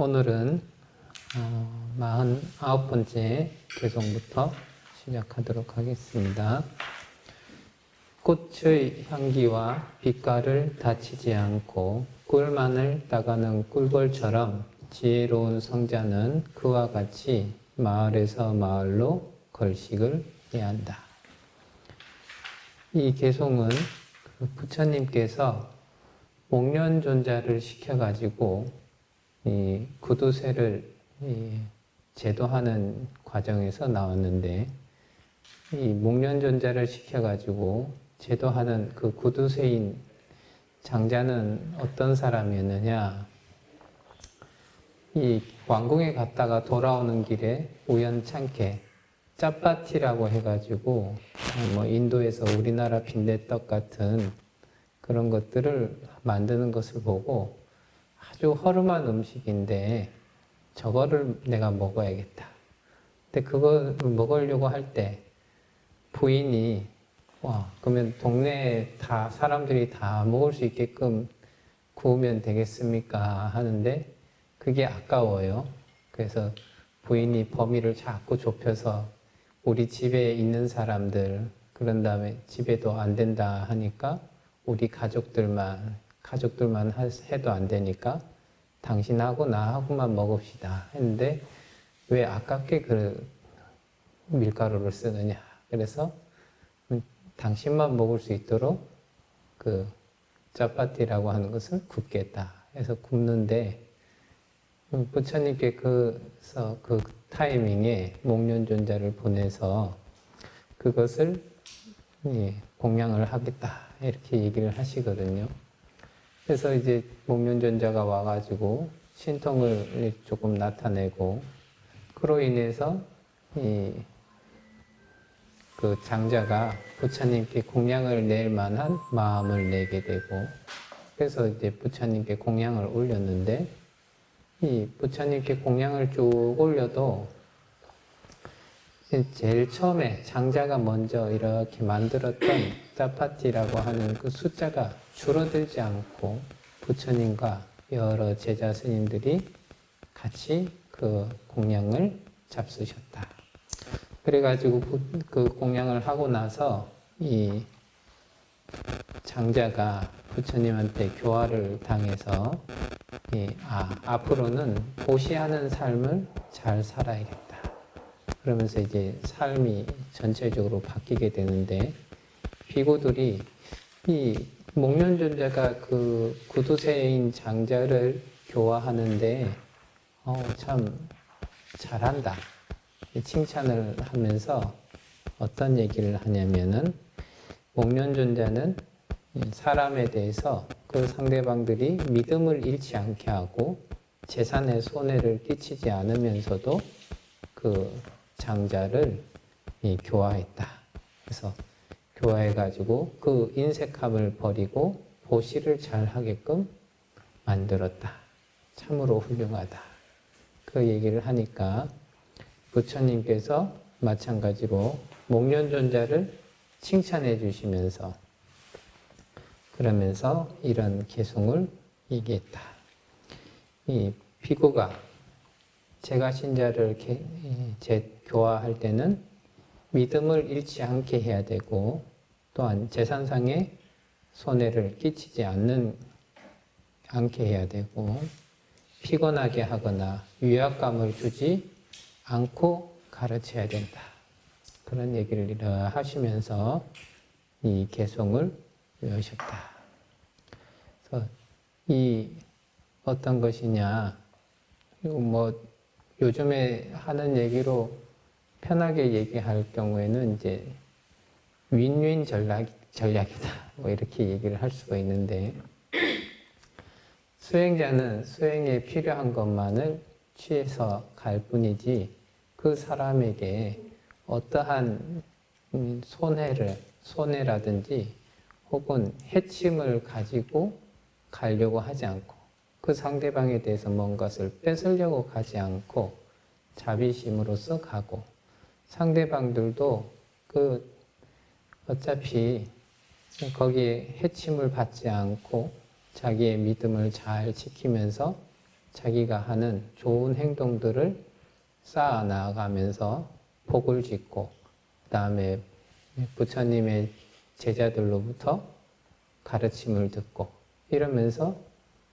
오늘은 49번째 개송부터 시작하도록 하겠습니다. 꽃의 향기와 빛깔을 다치지 않고 꿀만을 따가는 꿀벌처럼 지혜로운 성자는 그와 같이 마을에서 마을로 걸식을 해야 한다. 이 개송은 부처님께서 목련존자를 시켜가지고 이 구두쇠를 제도하는 과정에서 나왔는데, 이 목련존자를 시켜가지고 제도하는 그 구두쇠인 장자는 어떤 사람이었느냐? 이 왕궁에 갔다가 돌아오는 길에 우연찮게 짜파티라고 해가지고 인도에서 우리나라 빈대떡 같은 그런 것들을 만드는 것을 보고 아주 허름한 음식인데 저거를 내가 먹어야겠다. 근데 그걸 먹으려고 할 때 부인이 그러면 동네에 다 사람들이 다 먹을 수 있게끔 구우면 되겠습니까? 하는데 그게 아까워요. 그래서 부인이 범위를 자꾸 좁혀서 우리 집에 있는 사람들, 그런 다음에 집에도 안 된다 하니까 우리 가족들만 해도 안 되니까 당신하고 나하고만 먹읍시다 했는데 왜 아깝게 그 밀가루를 쓰느냐. 그래서 당신만 먹을 수 있도록 그 짜파티라고 하는 것을 굽겠다 해서 굽는데, 부처님께 그 타이밍에 목련존자를 보내서 그것을 공양을 하겠다 이렇게 얘기를 하시거든요. 그래서 이제 목련존자가 와가지고 신통을 조금 나타내고, 그로 인해서 그 장자가 부처님께 공양을 낼 만한 마음을 내게 되고, 그래서 이제 부처님께 공양을 올렸는데, 이 부처님께 공양을 쭉 올려도 제일 처음에 장자가 먼저 이렇게 만들었던 짜파티라고 하는 그 숫자가 줄어들지 않고 부처님과 여러 제자 스님들이 같이 그 공양을 잡수셨다. 그래가지고 그 공양을 하고 나서 이 장자가 부처님한테 교화를 당해서 앞으로는 보시하는 삶을 잘 살아야겠다. 그러면서 이제 삶이 전체적으로 바뀌게 되는데, 비구들이 이 목련존자가 그 구두쇠인 장자를 교화하는데 참 잘한다 칭찬을 하면서 어떤 얘기를 하냐면은, 목련존자는 사람에 대해서 그 상대방들이 믿음을 잃지 않게 하고 재산에 손해를 끼치지 않으면서도 그 장자를 교화했다. 그래서 교화해가지고 그 인색함을 버리고 보시를 잘 하게끔 만들었다. 참으로 훌륭하다. 그 얘기를 하니까 부처님께서 마찬가지로 목련존자를 칭찬해 주시면서 그러면서 이런 개송을 얘기했다. 이 비구가 제가 신자를 교화할 때는 믿음을 잃지 않게 해야 되고, 또한 재산상의 손해를 끼치지 않게 해야 되고, 피곤하게 하거나 위압감을 주지 않고 가르쳐야 된다. 그런 얘기를 하시면서 이 개송을 외우셨다. 그래서 이 어떤 것이냐, 요즘에 하는 얘기로 편하게 얘기할 경우에는 이제 윈윈 전략이다. 이렇게 얘기를 할 수가 있는데, 수행자는 수행에 필요한 것만을 취해서 갈 뿐이지 그 사람에게 어떠한 손해라든지 혹은 해침을 가지고 가려고 하지 않고, 그 상대방에 대해서 뭔가를 뺏으려고 가지 않고 자비심으로써 가고, 상대방들도 어차피 거기에 해침을 받지 않고 자기의 믿음을 잘 지키면서 자기가 하는 좋은 행동들을 쌓아 나가면서 복을 짓고, 그 다음에 부처님의 제자들로부터 가르침을 듣고, 이러면서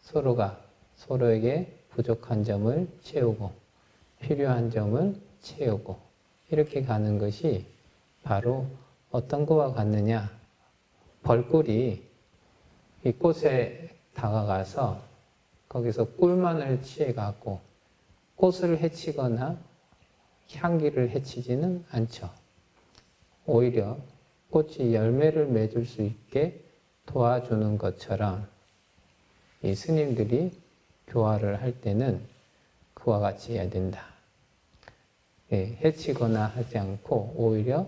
서로가 서로에게 부족한 점을 채우고, 필요한 점을 채우고, 이렇게 가는 것이 바로 어떤 것과 같느냐. 벌꿀이 이 꽃에 다가가서 거기서 꿀만을 취해갖고 꽃을 해치거나 향기를 해치지는 않죠. 오히려 꽃이 열매를 맺을 수 있게 도와주는 것처럼 이 스님들이 교화를 할 때는 그와 같이 해야 된다. 해치거나 하지 않고 오히려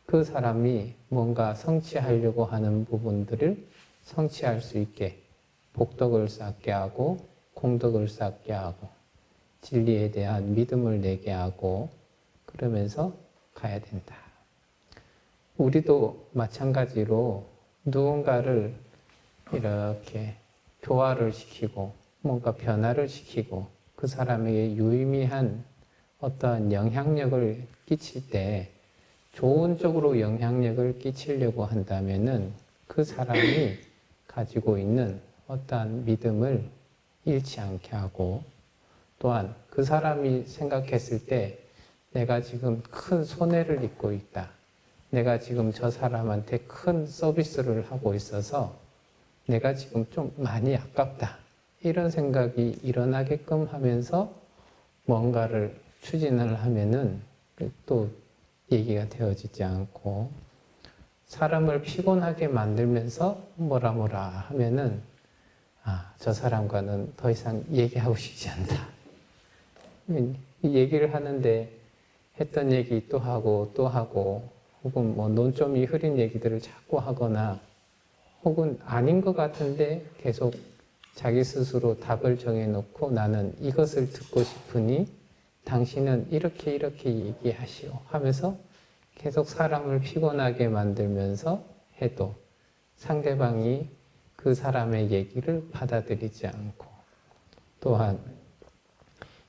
그 사람이 뭔가 성취하려고 하는 부분들을 성취할 수 있게 복덕을 쌓게 하고 공덕을 쌓게 하고 진리에 대한 믿음을 내게 하고 그러면서 가야 된다. 우리도 마찬가지로 누군가를 이렇게 교화를 시키고 뭔가 변화를 시키고 그 사람에게 유의미한 어떠한 영향력을 끼칠 때 좋은 쪽으로 영향력을 끼치려고 한다면은 그 사람이 가지고 있는 어떠한 믿음을 잃지 않게 하고 또한 그 사람이 생각했을 때 내가 지금 큰 손해를 입고 있다. 내가 지금 저 사람한테 큰 서비스를 하고 있어서 내가 지금 좀 많이 아깝다. 이런 생각이 일어나게끔 하면서 뭔가를 추진을 하면은 또 얘기가 되어지지 않고 사람을 피곤하게 만들면서 뭐라 하면은 저 사람과는 더 이상 얘기하고 싶지 않다. 이 얘기를 하는데 했던 얘기 또 하고 혹은 뭐 논점이 흐린 얘기들을 자꾸 하거나 혹은 아닌 것 같은데 계속 자기 스스로 답을 정해놓고 나는 이것을 듣고 싶으니 당신은 이렇게 얘기하시오 하면서 계속 사람을 피곤하게 만들면서 해도 상대방이 그 사람의 얘기를 받아들이지 않고 또한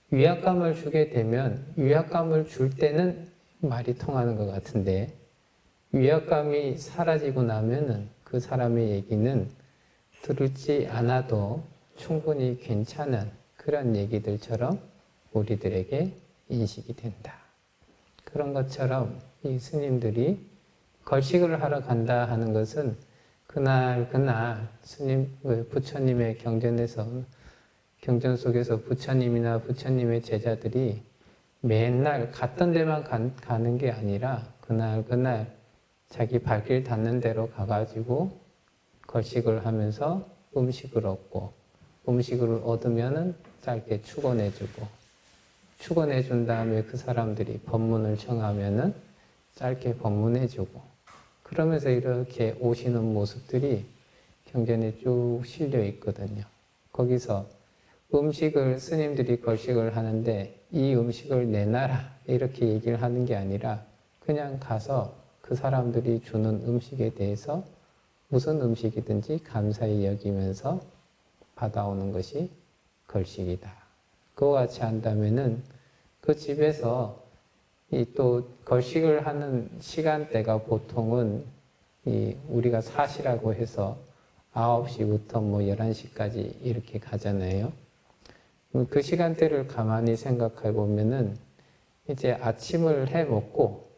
위압감을 주게 되면 위압감을 줄 때는 말이 통하는 것 같은데 위압감이 사라지고 나면은 그 사람의 얘기는 들을지 않아도 충분히 괜찮은 그런 얘기들처럼 우리들에게 인식이 된다. 그런 것처럼 이 스님들이 걸식을 하러 간다 하는 것은 그날 스님, 부처님의 경전 속에서 부처님이나 부처님의 제자들이 맨날 갔던 데만 가는 게 아니라 그날 자기 발길 닿는 대로 가가지고 걸식을 하면서 음식을 얻고 음식을 얻으면은 짧게 축원해주고 축원해준 다음에 그 사람들이 법문을 청하면은 짧게 법문해주고 그러면서 이렇게 오시는 모습들이 경전에 쭉 실려 있거든요. 거기서 음식을 스님들이 걸식을 하는데 이 음식을 내놔라 이렇게 얘기를 하는 게 아니라 그냥 가서 그 사람들이 주는 음식에 대해서 무슨 음식이든지 감사히 여기면서 받아오는 것이 걸식이다. 그와 같이 한다면은 그 집에서 이 또 걸식을 하는 시간대가 보통은 이 우리가 사시라고 해서 9시부터 뭐 11시까지 이렇게 가잖아요. 그 시간대를 가만히 생각해 보면은 이제 아침을 해 먹고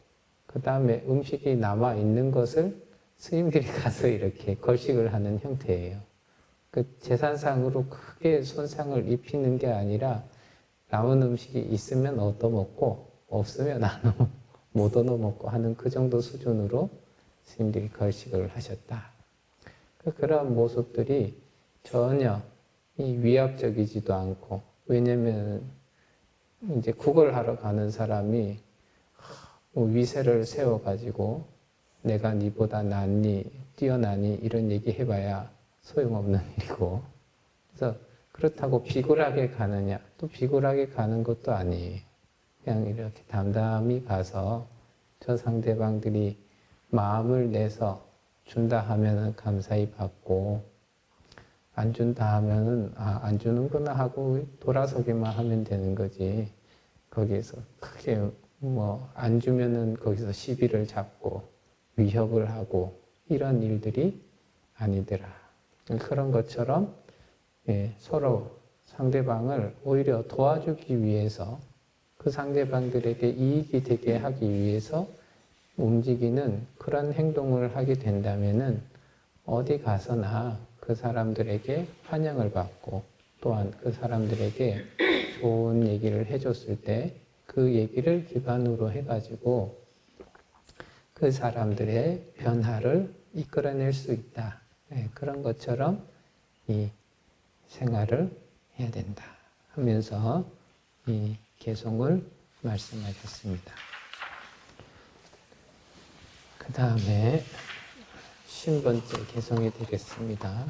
그 다음에 음식이 남아 있는 것을 스님들이 가서 이렇게 걸식을 하는 형태예요. 그 재산상으로 크게 손상을 입히는 게 아니라 남은 음식이 있으면 얻어먹고 없으면 못 얻어먹고 하는 그 정도 수준으로 스님들이 걸식을 하셨다. 그런 모습들이 전혀 위압적이지도 않고 왜냐면 이제 국을 가는 사람이 위세를 세워가지고 내가 니보다 낫니 뛰어나니 이런 얘기 해봐야 소용없는 일이고 그래서 그렇다고 비굴하게 가느냐 또 비굴하게 가는 것도 아니에요. 그냥 이렇게 담담히 가서 저 상대방들이 마음을 내서 준다 하면은 감사히 받고 안 준다 하면은 안 주는구나 하고 돌아서기만 하면 되는 거지. 거기에서 크게 뭐 안 주면은 거기서 시비를 잡고 위협을 하고 이런 일들이 아니더라. 그런 것처럼 서로 상대방을 오히려 도와주기 위해서 그 상대방들에게 이익이 되게 하기 위해서 움직이는 그런 행동을 하게 된다면은 어디 가서나 그 사람들에게 환영을 받고 또한 그 사람들에게 좋은 얘기를 해줬을 때 그 얘기를 기반으로 해가지고 그 사람들의 변화를 이끌어낼 수 있다. 그런 것처럼 이 생활을 해야 된다 하면서 이 개송을 말씀하셨습니다. 그 다음에 50번째 개송이 되겠습니다.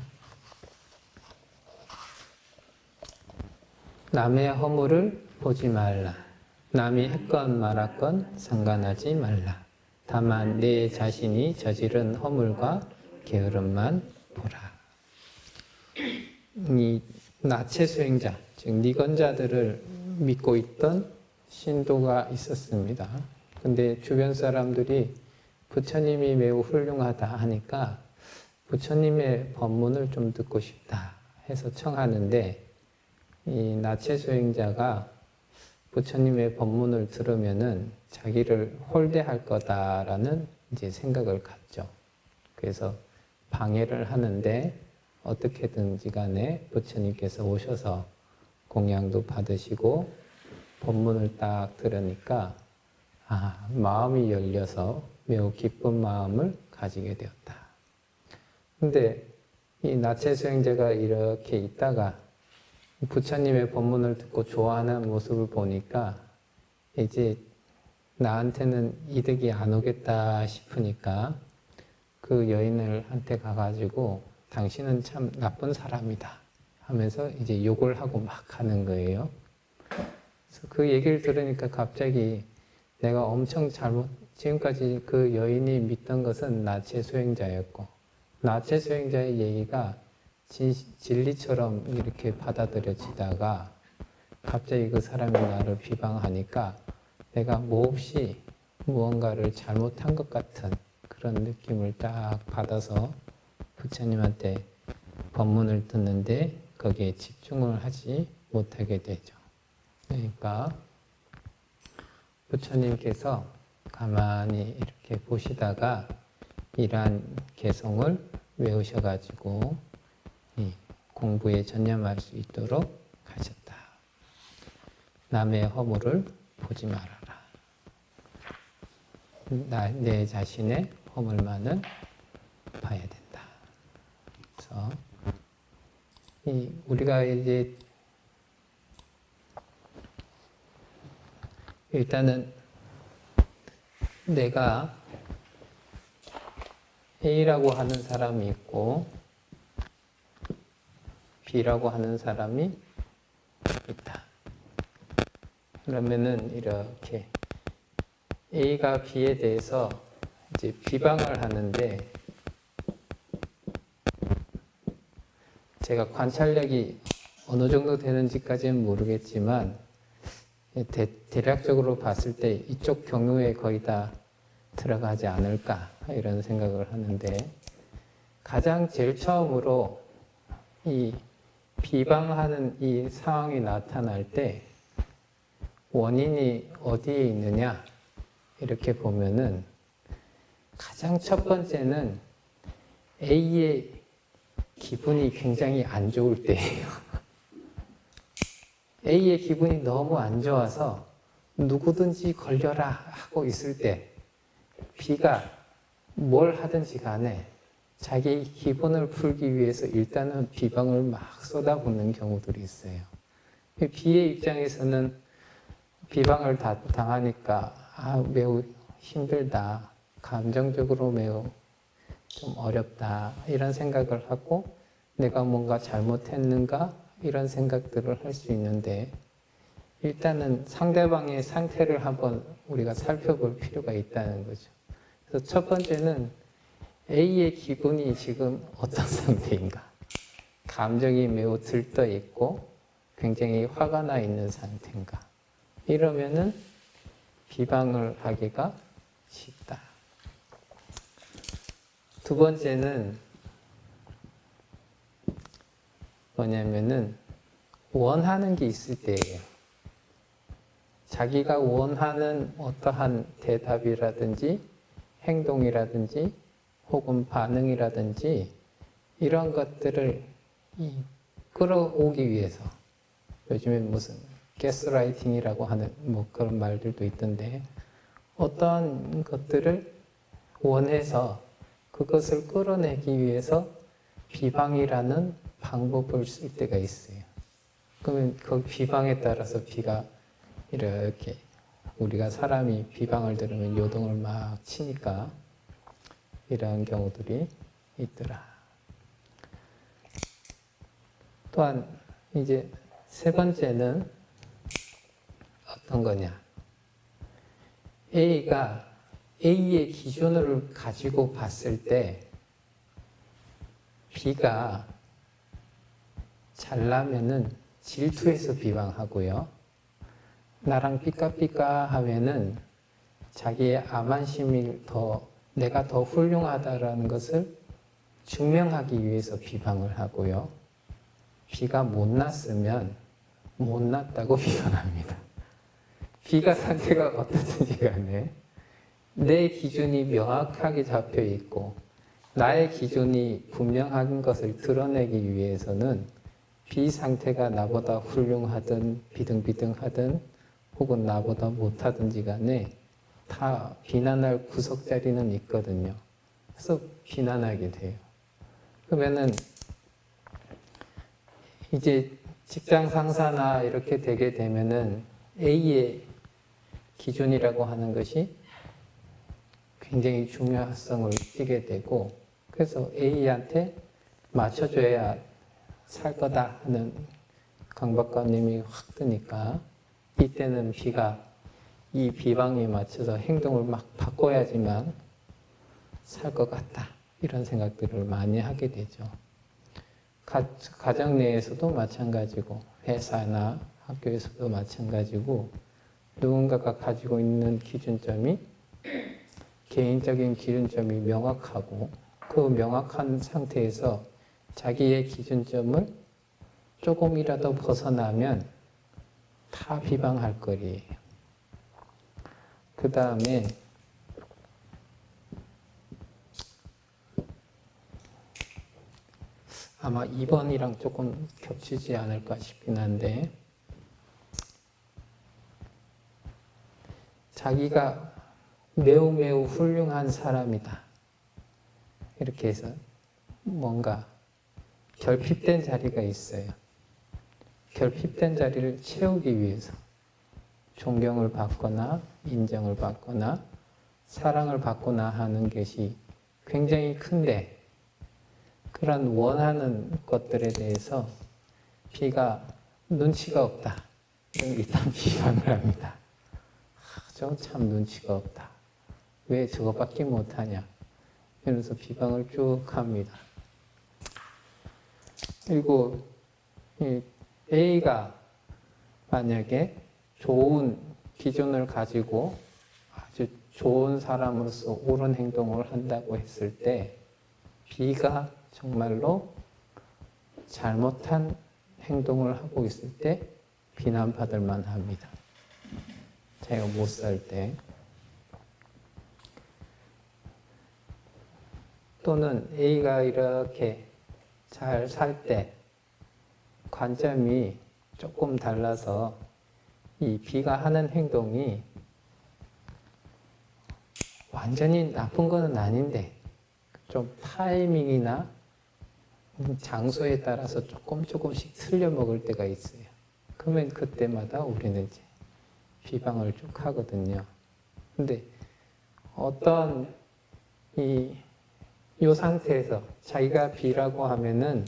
남의 허물을 보지 말라. 남이 했건 말았건 상관하지 말라. 다만 내 자신이 저지른 허물과 게으름만 보라. 이 나체 수행자, 즉 니건자들을 믿고 있던 신도가 있었습니다. 근데 주변 사람들이 부처님이 매우 훌륭하다 하니까 부처님의 법문을 좀 듣고 싶다 해서 청하는데 이 나체 수행자가 부처님의 법문을 들으면은 자기를 홀대할 거다라는 이제 생각을 갖죠. 그래서 방해를 하는데 어떻게든지 간에 부처님께서 오셔서 공양도 받으시고 법문을 딱 들으니까 마음이 열려서 매우 기쁜 마음을 가지게 되었다. 근데 이 나체 수행자가 이렇게 있다가 부처님의 법문을 듣고 좋아하는 모습을 보니까 이제 나한테는 이득이 안 오겠다 싶으니까 그 여인을 한테 가가지고 당신은 참 나쁜 사람이다 하면서 이제 욕을 하고 막 하는 거예요. 그래서 그 얘기를 들으니까 갑자기 내가 엄청 지금까지 그 여인이 믿던 것은 나체 수행자였고 나체 수행자의 얘기가 진리처럼 이렇게 받아들여지다가 갑자기 그 사람이 나를 비방하니까 내가 몹시 무언가를 잘못한 것 같은 그런 느낌을 딱 받아서 부처님한테 법문을 듣는데 거기에 집중을 하지 못하게 되죠. 그러니까 부처님께서 가만히 이렇게 보시다가 이러한 개송을 외우셔가지고 공부에 전념할 수 있도록 하셨다. 남의 허물을 보지 말아라. 내 자신의 허물만은 봐야 된다. 그래서 우리가 이제 일단은 내가 A라고 하는 사람이 있고 B라고 하는 사람이 있다. 그러면은 이렇게 A가 B에 대해서 이제 비방을 하는데 제가 관찰력이 어느 정도 되는지까지는 모르겠지만 대략적으로 봤을 때 이쪽 경우에 거의 다 들어가지 않을까 이런 생각을 하는데 가장 제일 처음으로 이 비방하는 이 상황이 나타날 때 원인이 어디에 있느냐 이렇게 보면은 가장 첫 번째는 A의 기분이 굉장히 안 좋을 때예요. A의 기분이 너무 안 좋아서 누구든지 걸려라 하고 있을 때 B가 뭘 하든지 간에 자기 기분을 풀기 위해서 일단은 비방을 막 쏟아붓는 경우들이 있어요. B의 입장에서는 비방을 당하니까 매우 힘들다, 감정적으로 매우 좀 어렵다 이런 생각을 하고 내가 뭔가 잘못했는가 이런 생각들을 할 수 있는데 일단은 상대방의 상태를 한번 우리가 살펴볼 필요가 있다는 거죠. 그래서 첫 번째는 A의 기분이 지금 어떤 상태인가? 감정이 매우 들떠 있고 굉장히 화가 나 있는 상태인가. 이러면은 비방을 하기가 쉽다. 두 번째는 뭐냐면은 원하는 게 있을 때예요. 자기가 원하는 어떠한 대답이라든지 행동이라든지 혹은 반응이라든지 이런 것들을 끌어오기 위해서 요즘에 무슨 가스라이팅이라고 하는 뭐 그런 말들도 있던데 어떠한 것들을 원해서 그것을 끌어내기 위해서 비방이라는 방법을 쓸 때가 있어요. 그러면 그 비방에 따라서 비가 이렇게 우리가 사람이 비방을 들으면 요동을 막 치니까 이러한 경우들이 있더라. 또한 이제 세 번째는 어떤 거냐. A가 A의 기준을 가지고 봤을 때 B가 잘나면은 질투해서 비방하고요. 나랑 삐까삐까 하면은 자기의 암만심이 내가 더 훌륭하다라는 것을 증명하기 위해서 비방을 하고요. B가 못났으면 못났다고 비방합니다. B가 상태가 어떻든지 간에 내 기준이 명확하게 잡혀 있고 나의 기준이 분명한 것을 드러내기 위해서는 B 상태가 나보다 훌륭하든 비등비등하든 혹은 나보다 못하든지 간에 다 비난할 구석 자리는 있거든요. 그래서 비난하게 돼요. 그러면은 이제 직장 상사나 이렇게 되게 되면은 A의 기준이라고 하는 것이 굉장히 중요성을 띠게 되고 그래서 A한테 맞춰줘야 살 거다 하는 강박관념이 확 드니까 이때는 B가 이 비방에 맞춰서 행동을 막 바꿔야지만 살 것 같다 이런 생각들을 많이 하게 되죠. 가정 내에서도 마찬가지고 회사나 학교에서도 마찬가지고 누군가가 가지고 있는 기준점이 개인적인 기준점이 명확하고 그 명확한 상태에서 자기의 기준점을 조금이라도 벗어나면 다 비방할 거리예요. 그 다음에 아마 2번이랑 조금 겹치지 않을까 싶긴 한데 자기가 매우 매우 훌륭한 사람이다. 이렇게 해서 뭔가 결핍된 자리가 있어요. 결핍된 자리를 채우기 위해서 존경을 받거나 인정을 받거나 사랑을 받거나 하는 것이 굉장히 큰데 그런 원하는 것들에 대해서 B가 눈치가 없다. 일단 비판을 합니다. 저건 참 눈치가 없다. 왜 저거밖에 못하냐. 이러면서 비방을 쭉 합니다. 그리고 A가 만약에 좋은 기준을 가지고 아주 좋은 사람으로서 옳은 행동을 한다고 했을 때 B가 정말로 잘못한 행동을 하고 있을 때 비난받을 만합니다. 자기가 못 살 때 또는 A가 이렇게 잘 살 때 관점이 조금 달라서 이 B가 하는 행동이 완전히 나쁜 건 아닌데 좀 타이밍이나 장소에 따라서 조금씩 틀려 먹을 때가 있어요. 그러면 그때마다 우리는 이제 비방을 쭉 하거든요. 근데 어떤 이 상태에서 자기가 B라고 하면은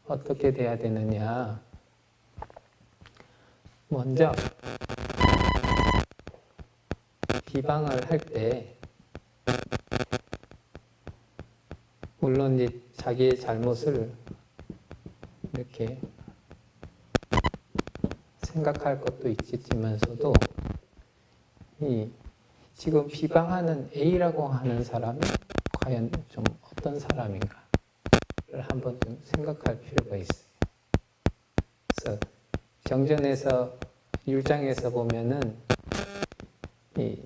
어떻게 돼야 되느냐. 먼저 비방을 할 때 물론 이제 자기의 잘못을 이렇게 생각할 것도 있겠지만서도 이 지금 비방하는 A라고 하는 사람이 과연 좀 어떤 사람인가를 한번 좀 생각할 필요가 있어요. 그래서 경전에서 1장에서 보면은 이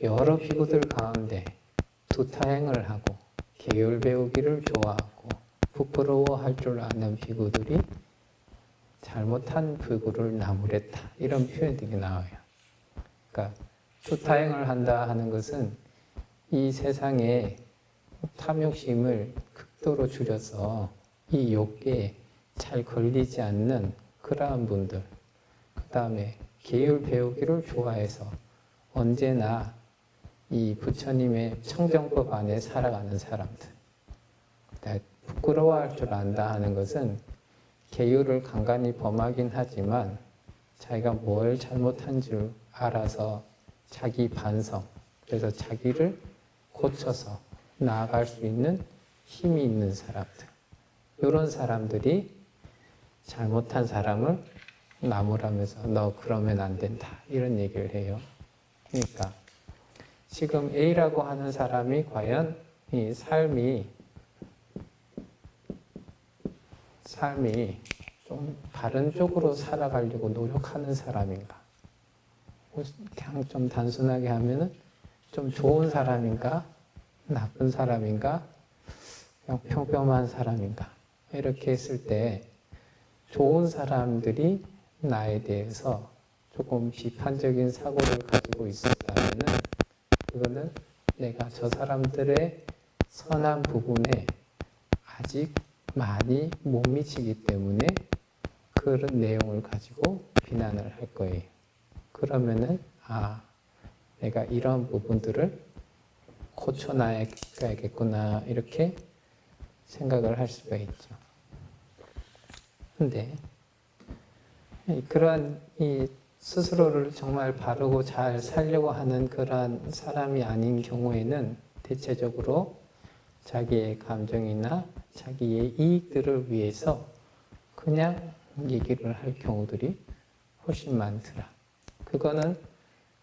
여러 비구들 가운데 두타행을 하고 계율 배우기를 좋아하고 부끄러워할 줄 아는 비구들이 잘못한 비구를 나무랬다, 이런 표현들이 나와요. 그러니까 두타행을 한다 하는 것은 이 세상에 탐욕심을 극도로 줄여서 이 욕에 잘 걸리지 않는 그러한 분들, 그 다음에 계율 배우기를 좋아해서 언제나 이 부처님의 청정법 안에 살아가는 사람들, 부끄러워할 줄 안다 하는 것은 계율을 간간히 범하긴 하지만 자기가 뭘 잘못한 줄 알아서 자기 반성, 그래서 자기를 고쳐서 나아갈 수 있는 힘이 있는 사람들, 이런 사람들이 잘못한 사람을 나무라면서 너 그러면 안 된다, 이런 얘기를 해요. 그러니까 지금 A라고 하는 사람이 과연 이 삶이 좀 바른 쪽으로 살아가려고 노력하는 사람인가? 그냥 좀 단순하게 하면은 좀 좋은 사람인가? 나쁜 사람인가? 그냥 평범한 사람인가? 이렇게 했을 때 좋은 사람들이 나에 대해서 조금 비판적인 사고를 가지고 있었다면은 그거는 내가 저 사람들의 선한 부분에 아직 많이 못 미치기 때문에 그런 내용을 가지고 비난을 할 거예요. 그러면은 내가 이런 부분들을 고쳐놔야겠구나, 이렇게 생각을 할 수가 있죠. 근데 그러한 이 스스로를 정말 바르고 잘 살려고 하는 그러한 사람이 아닌 경우에는 대체적으로 자기의 감정이나 자기의 이익들을 위해서 그냥 얘기를 할 경우들이 훨씬 많더라. 그거는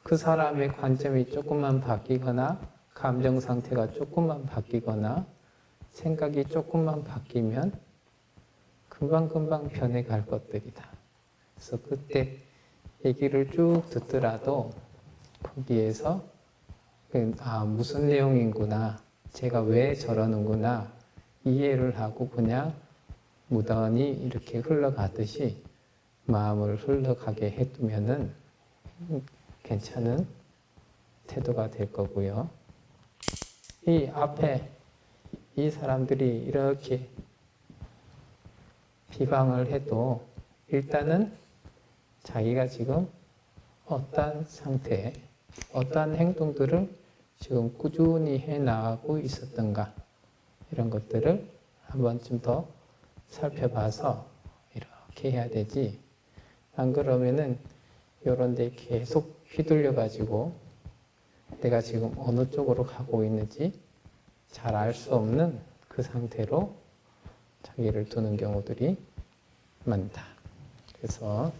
그 사람의 관점이 조금만 바뀌거나 감정 상태가 조금만 바뀌거나 생각이 조금만 바뀌면 금방금방 변해갈 것들이다. 그래서 그때 얘기를 쭉 듣더라도 거기에서 무슨 내용인구나, 제가 왜 저러는구나 이해를 하고 그냥 무던히 이렇게 흘러가듯이 마음을 흘러가게 해두면은 괜찮은 태도가 될 거고요. 이 앞에 이 사람들이 이렇게 비방을 해도 일단은 자기가 지금 어떠한 상태에 어떠한 행동들을 지금 꾸준히 해나가고 있었던가, 이런 것들을 한 번쯤 더 살펴봐서 이렇게 해야 되지, 안 그러면은 이런 데 계속 휘둘려 가지고 내가 지금 어느 쪽으로 가고 있는지 잘 알 수 없는 그 상태로 자기를 두는 경우들이 많다. 그래서